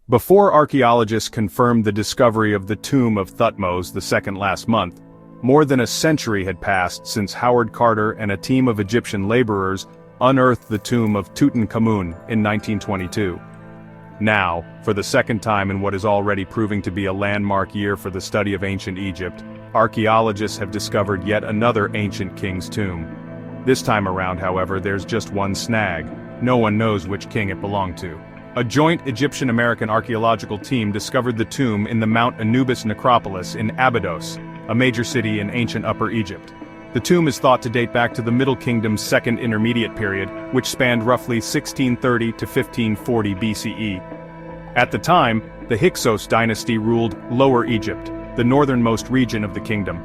Before archaeologists confirmed the discovery of the tomb of Thutmose II last month, more than a century had passed since Howard Carter and a team of Egyptian laborers unearthed the tomb of Tutankhamun in 1922. Now, for the second time in what is already proving to be a landmark year for the study of ancient Egypt, archaeologists have discovered yet another ancient king's tomb. This time around, however, there's just one snag. No one knows which king it belonged to. A joint Egyptian-American archaeological team discovered the tomb in the Mount Anubis necropolis in Abydos, a major city in ancient Upper Egypt. The tomb is thought to date back to the Middle Kingdom's Second Intermediate period, which spanned roughly 1630 to 1540 BCE. At the time, the Hyksos dynasty ruled Lower Egypt, the northernmost region of the kingdom.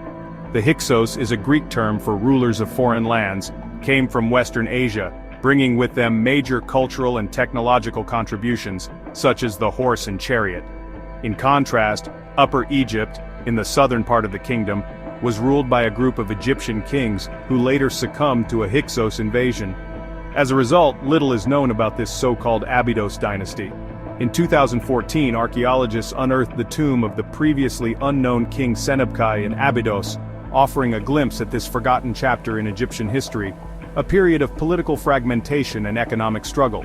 The Hyksos is a Greek term for rulers of foreign lands, came from Western Asia, bringing with them major cultural and technological contributions, such as the horse and chariot. In contrast, Upper Egypt, in the southern part of the kingdom, was ruled by a group of Egyptian kings who later succumbed to a Hyksos invasion. As a result, little is known about this so-called Abydos dynasty. In 2014, archaeologists unearthed the tomb of the previously unknown King Senebkai in Abydos, offering a glimpse at this forgotten chapter in Egyptian history, a period of political fragmentation and economic struggle.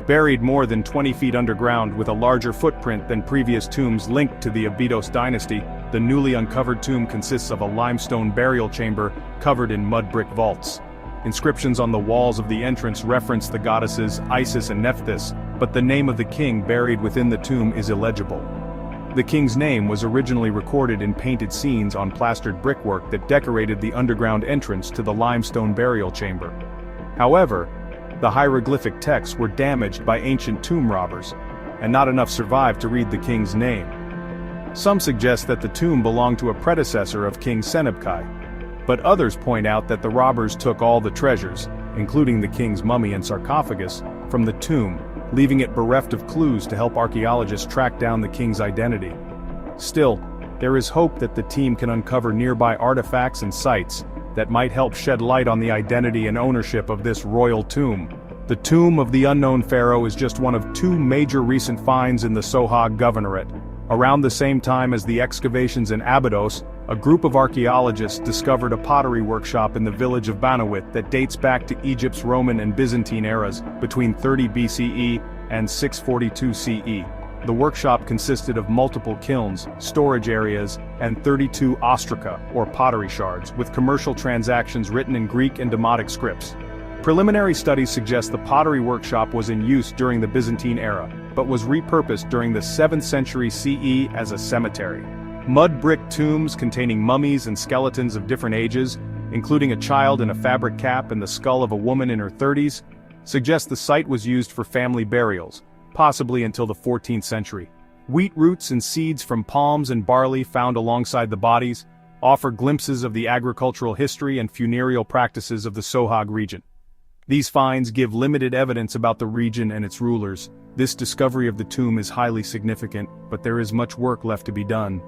Buried more than 20 feet underground with a larger footprint than previous tombs linked to the Abydos dynasty, the newly uncovered tomb consists of a limestone burial chamber covered in mud brick vaults. Inscriptions on the walls of the entrance reference the goddesses Isis and Nephthys, but the name of the king buried within the tomb is illegible. The king's name was originally recorded in painted scenes on plastered brickwork that decorated the underground entrance to the limestone burial chamber. However, the hieroglyphic texts were damaged by ancient tomb robbers, and not enough survived to read the king's name. Some suggest that the tomb belonged to a predecessor of King Senebkai, but others point out that the robbers took all the treasures, including the king's mummy and sarcophagus, from the tomb, leaving it bereft of clues to help archaeologists track down the king's identity. Still, there is hope that the team can uncover nearby artifacts and sites that might help shed light on the identity and ownership of this royal tomb. The tomb of the unknown pharaoh is just one of two major recent finds in the Sohag Governorate. Around the same time as the excavations in Abydos, a group of archaeologists discovered a pottery workshop in the village of Banawit that dates back to Egypt's Roman and Byzantine eras, between 30 BCE and 642 CE. The workshop consisted of multiple kilns, storage areas, and 32 ostraca, or pottery shards, with commercial transactions written in Greek and Demotic scripts. Preliminary studies suggest the pottery workshop was in use during the Byzantine era, but was repurposed during the 7th century CE as a cemetery. Mud brick tombs containing mummies and skeletons of different ages, including a child in a fabric cap and the skull of a woman in her 30s, suggest the site was used for family burials, possibly until the 14th century. Wheat roots and seeds from palms and barley found alongside the bodies offer glimpses of the agricultural history and funereal practices of the Sohag region. These finds give limited evidence about the region and its rulers. This discovery of the tomb is highly significant, but there is much work left to be done.